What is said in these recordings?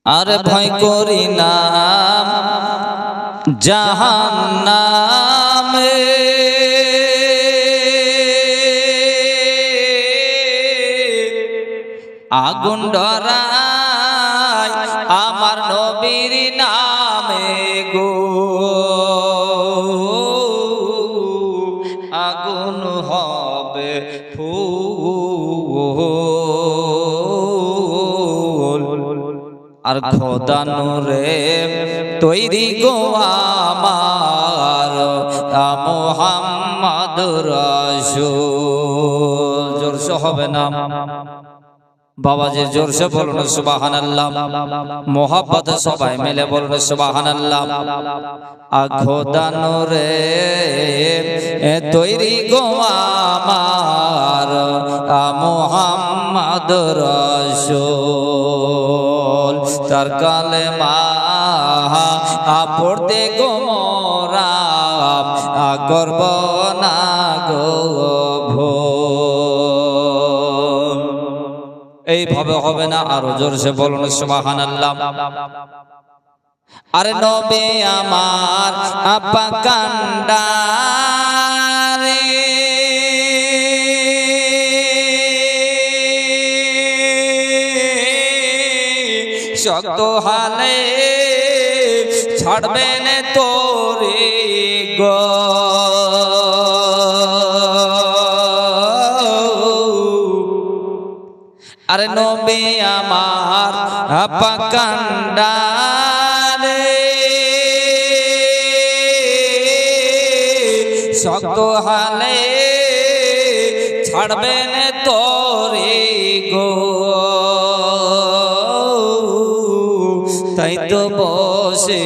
আর ভয় করি না জাহান্নামে আগুন ডরাই আমার নবীর নামে গো আগুন হবে ফুল আর খোদা নূরে তৈরি গো আমার মুহাম্মদ রাসূল জোরসে হবে না বাবাজি জোরসে বলুন সুবহানাল্লাহ মোহাব্বতে সবাই মিলে বলুন সুবহানাল্লাহ খোদা নূরে তৈরি গো আমার মুহাম্মদ রাসূল তার কালেমা পড়তে গো মোরা করব না গো ভুল এইভাবে হবে না আরো জোরসে বলুন সুবহানাল্লাহ আরে নবী আমার আপা কান্ডারে শক্ত হালে ছাড়বেন তোরে গো আরে নবী আমার আপা কান্ডারে শক্ত হালে ছাড়বেন তোরে গো তাই তো বসে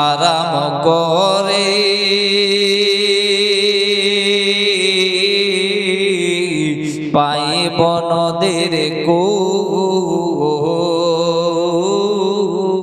আরাম করে পাইব নদীর কূল